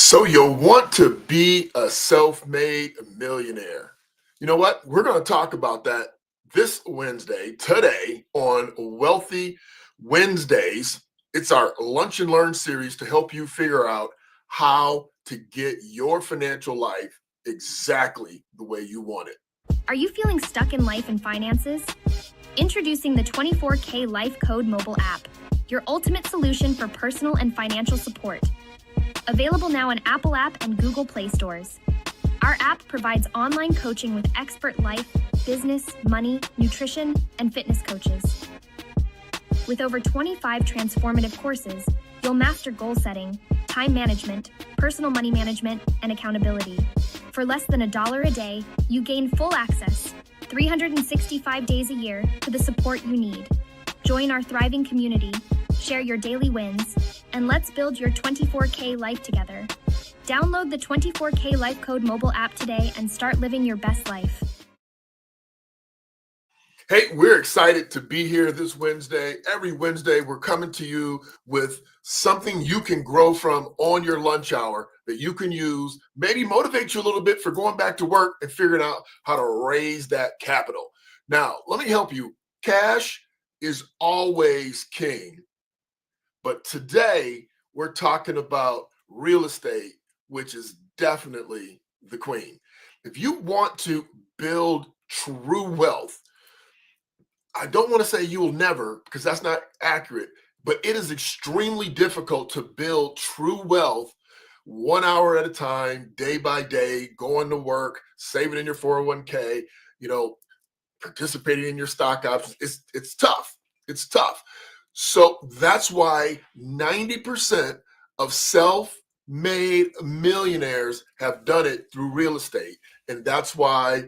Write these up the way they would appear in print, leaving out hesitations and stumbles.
So you want to be a self-made millionaire. You know what? We're going to talk about that this Wednesday, today on Wealthy Wednesdays. It's our Lunch and Learn series to help you figure out how to get your financial life exactly the way you want it. Are you feeling stuck in life and finances? Introducing the 24K Life Code mobile app, your ultimate solution for personal and financial support. Available now on Apple App and Google Play stores. Our app provides online coaching with expert life, business, money, nutrition, and fitness coaches. With over 25 transformative courses, you'll master goal setting, time management, personal money management, and accountability. For less than $1 a day, you gain full access, 365 days a year, to the support you need. Join our thriving community, share your daily wins, and let's build your 24K life together. Download the 24K Life Code mobile app today and start living your best life. Hey, we're excited to be here this Wednesday. Every Wednesday, we're coming to you with something you can grow from on your lunch hour that you can use, maybe motivate you a little bit for going back to work and figuring out how to raise that capital. Now, let me help you. Cash is always king. But today, we're talking about real estate, which is definitely the queen. If you want to build true wealth, I don't want to say you will never, because that's not accurate, but it is extremely difficult to build true wealth 1 hour at a time, day by day, going to work, saving in your 401k, participating in your stock options. It's tough. It's tough. So that's why 90% of self-made millionaires have done it through real estate. And that's why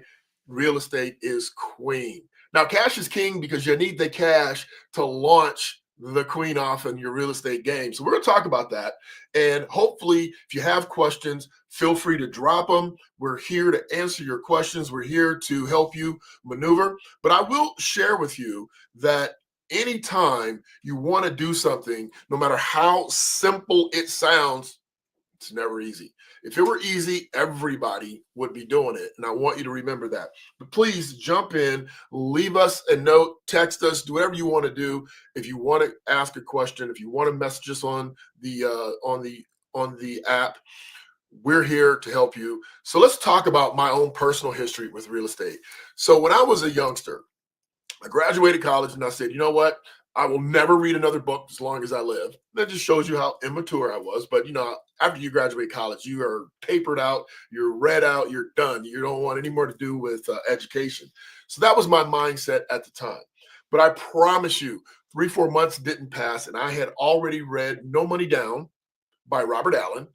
real estate is queen. Now, cash is king because you need the cash to launch the queen off in your real estate game. So we're going to talk about that. And hopefully, if you have questions, feel free to drop them. We're here to answer your questions. We're here to help you maneuver. But I will share with you that anytime you want to do something, no matter how simple it sounds, it's never easy. If it were easy, everybody would be doing it. And I want you to remember that. But please jump in, leave us a note, text us, do whatever you want to do. If you want to ask a question, if you want to message us on the app, we're here to help you. So let's talk about my own personal history with real estate. So when I was a youngster, I graduated college and I said, you know what? I will never read another book as long as I live. That just shows you how immature I was. But, after you graduate college, you are papered out, you're read out, you're done. You don't want any more to do with education. So that was my mindset at the time. But I promise you, 3-4 months didn't pass, and I had already read No Money Down by Robert Allen.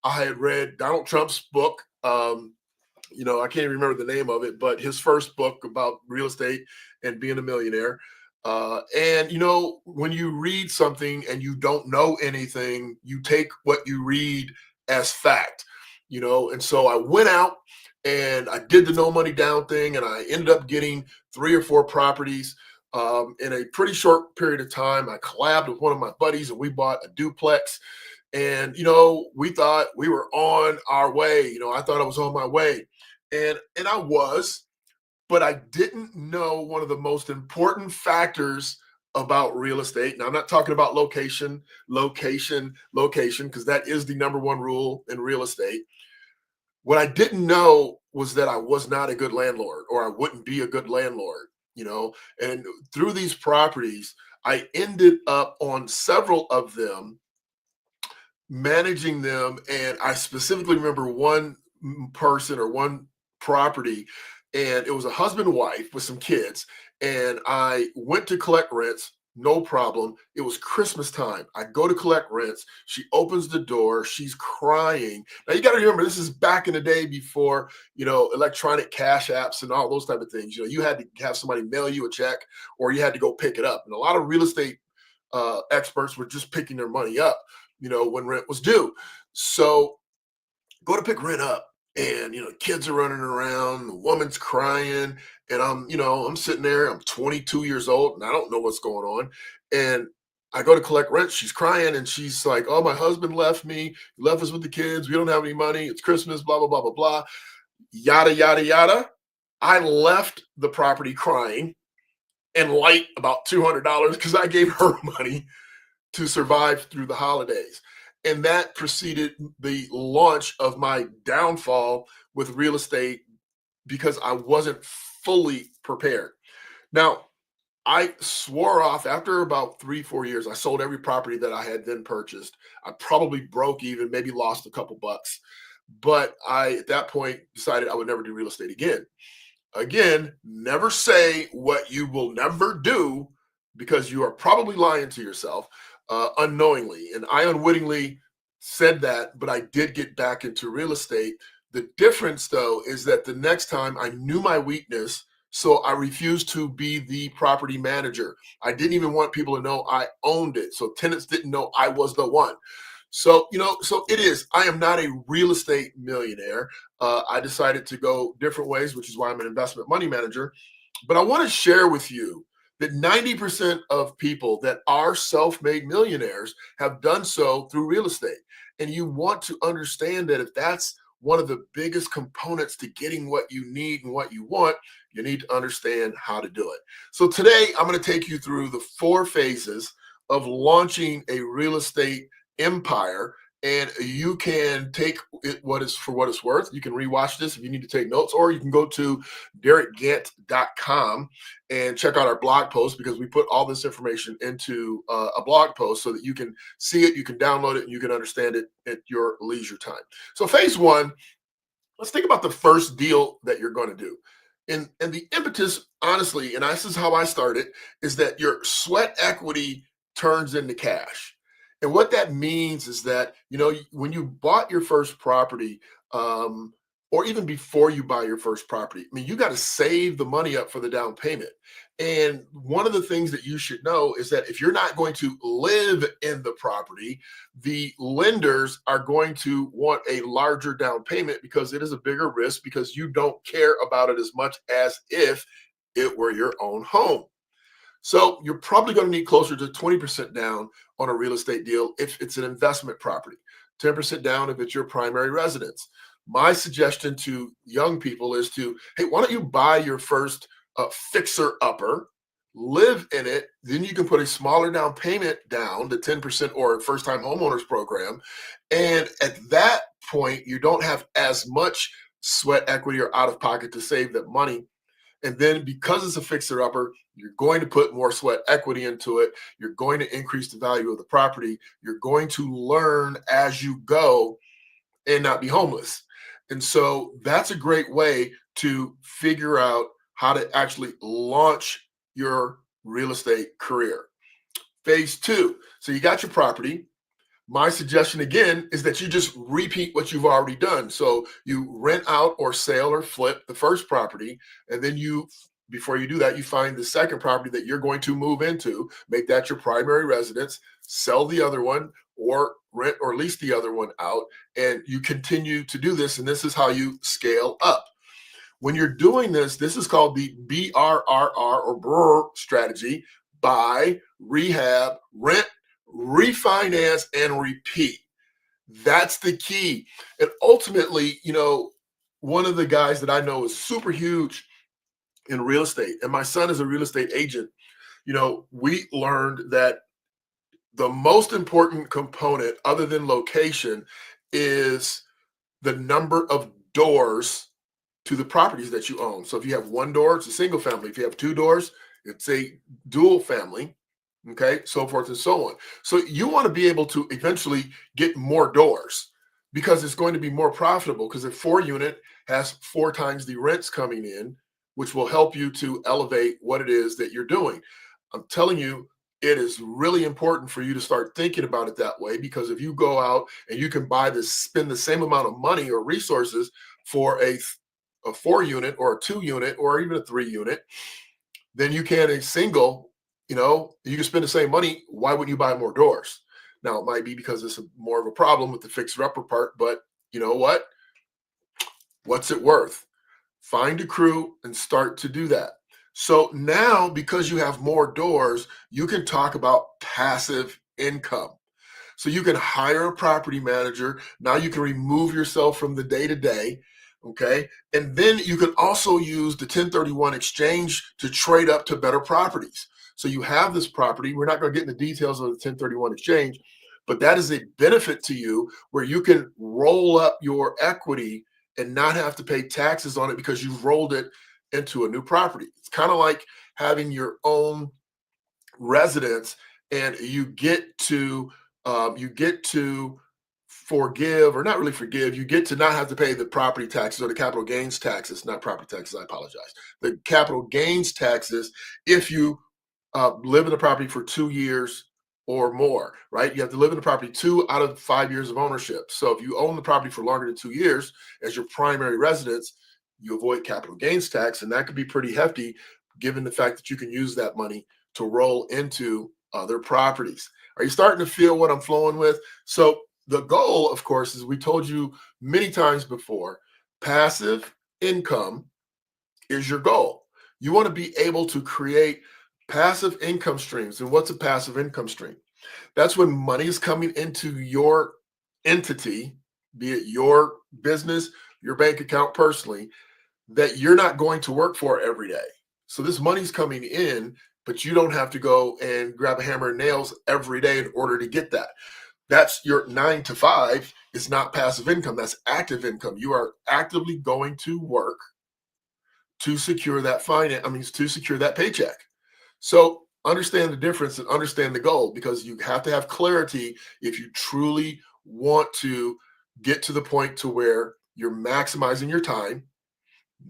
I had read Donald Trump's book. I can't remember the name of it, but his first book about real estate and being a millionaire. When you read something and you don't know anything, you take what you read as fact, and so I went out and I did the No Money Down thing, and I ended up getting 3 or 4 properties in a pretty short period of time. I collabed with one of my buddies and we bought a duplex. And, we thought we were on our way. I thought I was on my way. And I was, but I didn't know one of the most important factors about real estate. Now, I'm not talking about location, because that is the number one rule in real estate. What I didn't know was that I was not a good landlord, or I wouldn't be a good landlord, and through these properties, I ended up on several of them, managing them. And I specifically remember one person or one property, and it was a husband and wife with some kids. And I went to collect rents, no problem. It was Christmas time. I go to collect rents. She opens the door. She's crying. Now you got to remember, this is back in the day before, electronic cash apps and all those type of things. You had to have somebody mail you a check, or you had to go pick it up. And a lot of real estate experts were just picking their money up, when rent was due. So go to pick rent up, and kids are running around, the woman's crying, and I'm sitting there, I'm 22 years old and I don't know what's going on. And I go to collect rent. She's crying and she's like, "Oh, my husband left me. He left us with the kids. We don't have any money. It's Christmas, blah, blah, blah, blah, blah." Yada, yada, yada. I left the property crying and light about $200 because I gave her money to survive through the holidays. And that preceded the launch of my downfall with real estate because I wasn't fully prepared. Now, I swore off after about 3, 4 years. I sold every property that I had then purchased. I probably broke even, maybe lost a couple bucks. But I, at that point, decided I would never do real estate again. Again, never say what you will never do because you are probably lying to yourself unknowingly. And I unwittingly said that, but I did get back into real estate. The difference, though, is that the next time I knew my weakness, so I refused to be the property manager. I didn't even want people to know I owned it. So tenants didn't know I was the one. So, so it is. I am not a real estate millionaire. I decided to go different ways, which is why I'm an investment money manager. But I want to share with you that 90% of people that are self made millionaires have done so through real estate. And you want to understand that if that's one of the biggest components to getting what you need and what you want, you need to understand how to do it. So today, I'm going to take you through the 4 phases of launching a real estate empire, and you can take it what it's worth. You can rewatch this if you need to take notes, or you can go to derekgant.com and check out our blog post, because we put all this information into a blog post so that you can see it, you can download it, and you can understand it at your leisure time. So phase 1, let's think about the first deal that you're going to do. And the impetus, honestly, and this is how I started, is that your sweat equity turns into cash. And what that means is that, when you bought your first property, or even before you buy your first property, I mean, you got to save the money up for the down payment. And one of the things that you should know is that if you're not going to live in the property, the lenders are going to want a larger down payment because it is a bigger risk, because you don't care about it as much as if it were your own home. So you're probably going to need closer to 20% down on a real estate deal if it's an investment property, 10% down if it's your primary residence. My suggestion to young people is hey, why don't you buy your first fixer-upper, live in it, then you can put a smaller down payment down, the 10% or first-time homeowners program, and at that point, you don't have as much sweat equity or out-of-pocket to save that money. And then because it's a fixer-upper, you're going to put more sweat equity into it. You're going to increase the value of the property. You're going to learn as you go and not be homeless. And so that's a great way to figure out how to actually launch your real estate career. Phase 2. So you got your property. My suggestion again is that you just repeat what you've already done. So you rent out or sell or flip the first property, and then before you do that, you find the second property that you're going to move into, make that your primary residence, sell the other one, or rent or lease the other one out, and you continue to do this, and this is how you scale up. When you're doing this, this is called the BRRR or BRRR strategy: buy, rehab, rent, refinance, and repeat. That's the key. And ultimately, one of the guys that I know is super huge in real estate, and my son is a real estate agent. We learned that the most important component, other than location, is the number of doors to the properties that you own. So if you have 1 door, it's a single family. If you have 2 doors, it's a dual family. Okay, so forth and so on. So you want to be able to eventually get more doors, because it's going to be more profitable, because a 4-unit has 4 times the rents coming in, which will help you to elevate what it is that you're doing. I'm telling you, it is really important for you to start thinking about it that way, because if you go out and you can spend the same amount of money or resources for a 4-unit or a 2-unit or even a 3-unit, then you can a single. You can spend the same money. Why wouldn't you buy more doors? Now, it might be because it's more of a problem with the fixer-upper part, but you know what? What's it worth? Find a crew and start to do that. So now, because you have more doors, you can talk about passive income. So you can hire a property manager. Now you can remove yourself from the day to day. Okay. And then you can also use the 1031 exchange to trade up to better properties. So you have this property. We're not going to get into details of the 1031 exchange, but that is a benefit to you where you can roll up your equity and not have to pay taxes on it because you've rolled it into a new property. It's kind of like having your own residence, and you get to forgive, or not really forgive, you get to not have to pay the property taxes or the capital gains taxes, not property taxes, I apologize, the capital gains taxes if you live in the property for 2 years or more, right? You have to live in the property 2 out of 5 years of ownership. So if you own the property for longer than 2 years as your primary residence, you avoid capital gains tax, and that could be pretty hefty given the fact that you can use that money to roll into other properties. Are you starting to feel what I'm flowing with? So the goal, of course, as we told you many times before, passive income is your goal. You want to be able to create passive income streams. And what's a passive income stream? That's when money is coming into your entity, be it your business, your bank account personally, that you're not going to work for every day. So this money's coming in, but you don't have to go and grab a hammer and nails every day in order to get that. That's your 9 to 5. It's not passive income. That's active income. You are actively going to work to secure that to secure that paycheck. So understand the difference and understand the goal, because you have to have clarity if you truly want to get to the point to where you're maximizing your time,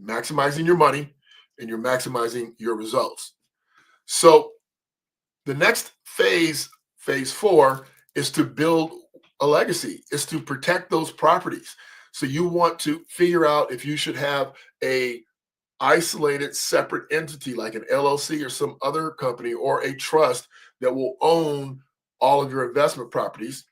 maximizing your money, and you're maximizing your results. So the next phase, phase 4, is to build a legacy, is to protect those properties. So you want to figure out if you should have a isolated separate entity like an LLC or some other company or a trust that will own all of your investment properties,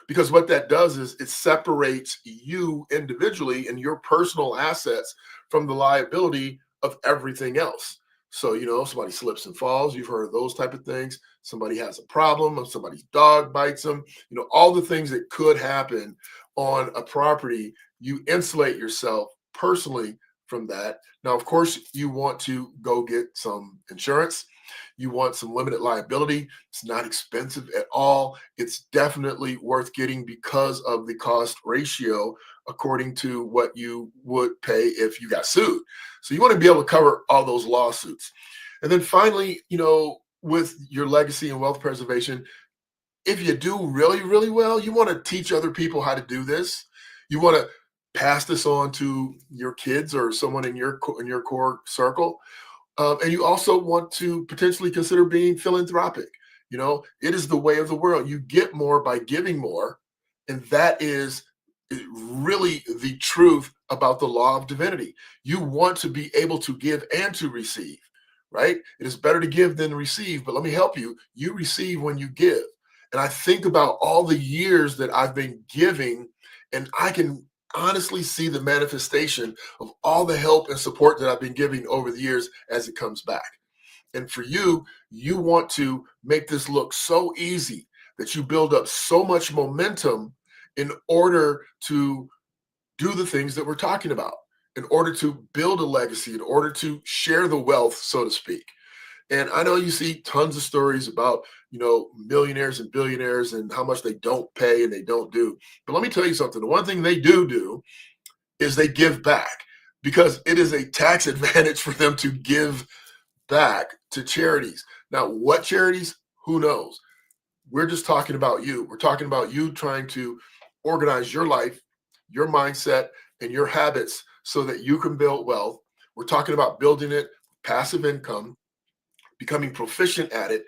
because what that does is it separates you individually and your personal assets from the liability of everything else. So, somebody slips and falls, you've heard of those type of things. Somebody has a problem, or somebody's dog bites them, all the things that could happen on a property, you insulate yourself personally from that. Now, of course, you want to go get some insurance. You want some limited liability. It's not expensive at all. It's definitely worth getting because of the cost ratio according to what you would pay if you got sued. So you want to be able to cover all those lawsuits. And then finally, with your legacy and wealth preservation, if you do really, really well, you want to teach other people how to do this. You want to pass this on to your kids or someone in your core circle. And you also want to potentially consider being philanthropic. It is the way of the world. You get more by giving more. And that is really the truth about the law of divinity. You want to be able to give and to receive, right? It is better to give than to receive. But let me help you. You receive when you give. And I think about all the years that I've been giving, and I can honestly see the manifestation of all the help and support that I've been giving over the years as it comes back. And for you, you want to make this look so easy that you build up so much momentum in order to do the things that we're talking about, in order to build a legacy, in order to share the wealth, so to speak. And I know you see tons of stories about, millionaires and billionaires and how much they don't pay and they don't do. But let me tell you something. The one thing they do is they give back, because it is a tax advantage for them to give back to charities. Now, what charities? Who knows? We're just talking about you. We're talking about you trying to organize your life, your mindset, and your habits so that you can build wealth. We're talking about building it, passive income, becoming proficient at it.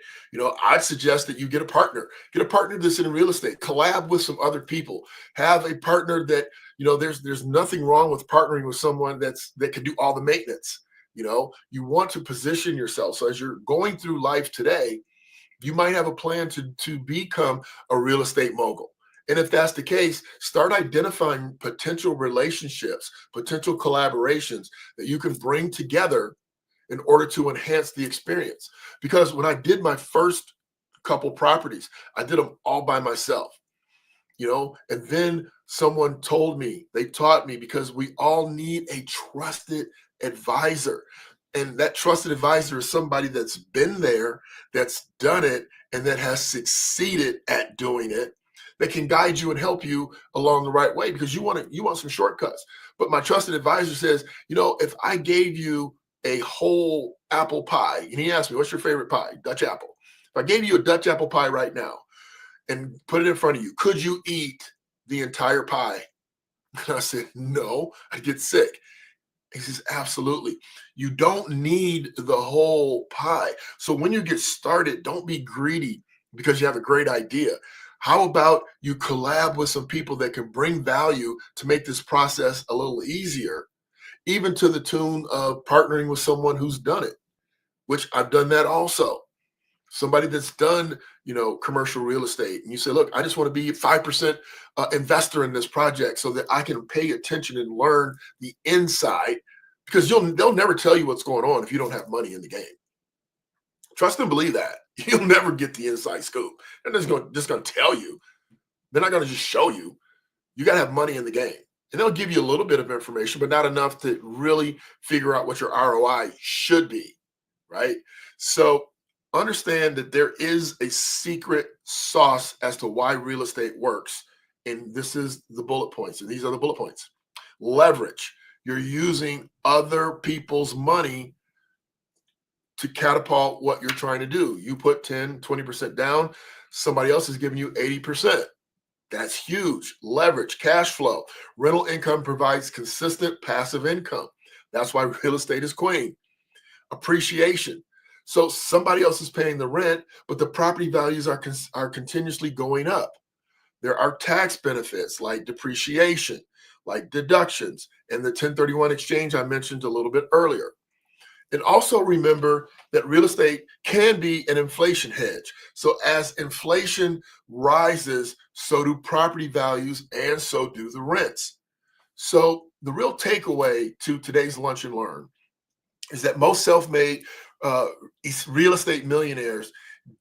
I'd suggest that you get a partner. Get a partner that's in real estate. Collab with some other people. Have a partner that, there's nothing wrong with partnering with someone that can do all the maintenance. You want to position yourself. So as you're going through life today, you might have a plan to become a real estate mogul. And if that's the case, start identifying potential relationships, potential collaborations that you can bring together in order to enhance the experience. Because when I did my first couple properties, I did them all by myself, and then someone told me, they taught me, because we all need a trusted advisor. And that trusted advisor is somebody that's been there, that's done it, and that has succeeded at doing it, that can guide you and help you along the right way, because you want some shortcuts. But my trusted advisor says, if I gave you a whole apple pie, and he asked me, what's your favorite pie? Dutch apple. If I gave you a Dutch apple pie right now and put it in front of you, could you eat the entire pie? And I said, no, I'd get sick. He says, absolutely. You don't need the whole pie. So when you get started, don't be greedy because you have a great idea. How about you collab with some people that can bring value to make this process a little easier, even to the tune of partnering with someone who's done it, which I've done that also. Somebody that's done, commercial real estate. And you say, look, I just want to be a 5% investor in this project so that I can pay attention and learn the inside, because they'll never tell you what's going on if you don't have money in the game. Trust and believe that. You'll never get the inside scoop. They're just going to tell you. They're not going to just show you. You got to have money in the game. And they'll give you a little bit of information, but not enough to really figure out what your ROI should be, right? So understand that there is a secret sauce as to why real estate works. And this is the bullet points. And these are the bullet points. Leverage. You're using other people's money to catapult what you're trying to do. You put 10, 20% down. Somebody else is giving you 80%. That's huge. Leverage, cash flow. Rental income provides consistent passive income. That's why real estate is queen. Appreciation. So somebody else is paying the rent, but the property values are continuously going up. There are tax benefits like depreciation, like deductions, and the 1031 exchange I mentioned a little bit earlier. And also remember that real estate can be an inflation hedge. So as inflation rises, so do property values, and so do the rents. So the real takeaway to today's Lunch and Learn is that most self-made real estate millionaires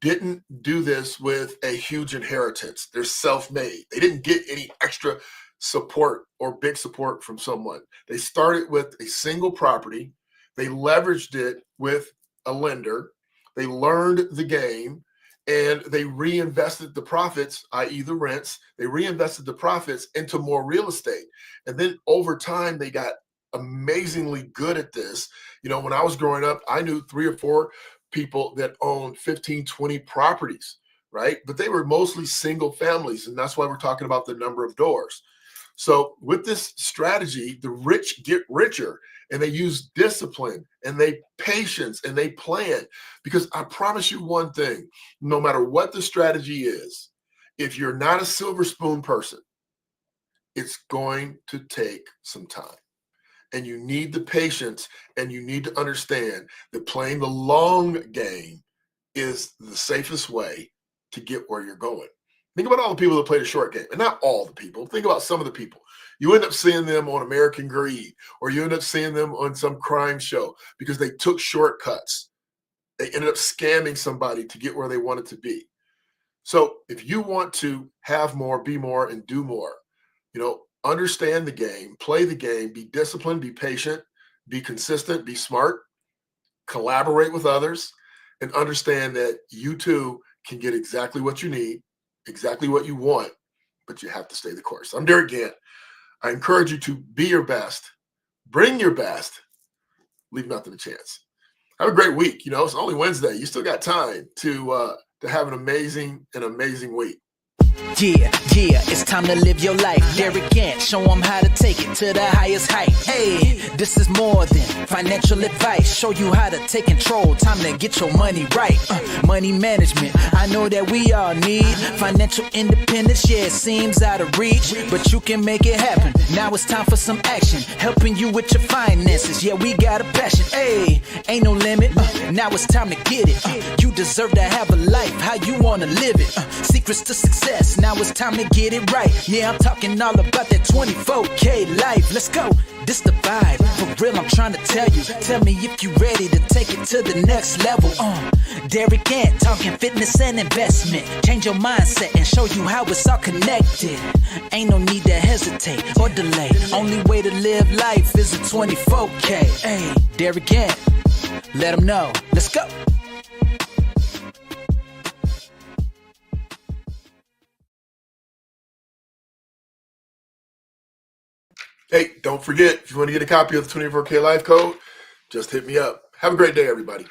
didn't do this with a huge inheritance. They're self-made. They didn't get any extra support or big support from someone. They started with a single property. They leveraged it with a lender. They learned the game, and they reinvested the profits, i.e. the rents. They reinvested the profits into more real estate. And then over time, they got amazingly good at this. When I was growing up, I knew 3 or 4 people that owned 15, 20 properties, right? But they were mostly single families. And that's why we're talking about the number of doors. So with this strategy, the rich get richer, and they use discipline, and they patience, and they plan. Because I promise you one thing, no matter what the strategy is, if you're not a silver spoon person, it's going to take some time. And you need the patience, and you need to understand that playing the long game is the safest way to get where you're going. Think about all the people that play the short game, and not all the people. Think about some of the people. You end up seeing them on American Greed, or you end up seeing them on some crime show because they took shortcuts. They ended up scamming somebody to get where they wanted to be. So if you want to have more, be more, and do more, understand the game, play the game, be disciplined, be patient, be consistent, be smart, collaborate with others, and understand that you too can get exactly what you need, exactly what you want, but you have to stay the course. I'm Derek Gant. I encourage you to be your best, bring your best, leave nothing to chance. Have a great week. It's only Wednesday. You still got time to have an amazing week. Yeah, it's time to live your life. Derek Gant, show them how to take it to the highest height. Hey, this is more than financial advice. Show you how to take control. Time to get your money right. Money management, I know that we all need financial independence. Yeah, it seems out of reach, but you can make it happen. Now it's time for some action, helping you with your finances. Yeah, we got a passion. Hey, ain't no limit. Now it's time to get it. You deserve to have a life how you want to live it. Secrets to success. yes, now it's time to get it right. Yeah, I'm talking all about that 24K life. Let's go, this the vibe. For real, I'm trying to tell you. Tell me if you ready to take it to the next level. Derek Ant, talking fitness and investment. Change your mindset and show you how it's all connected. Ain't no need to hesitate or delay. Only way to live life is a 24K. Hey, Derek Ant, let them know. Let's go. Hey, don't forget, if you want to get a copy of the 24K Life Code, just hit me up. Have a great day, everybody.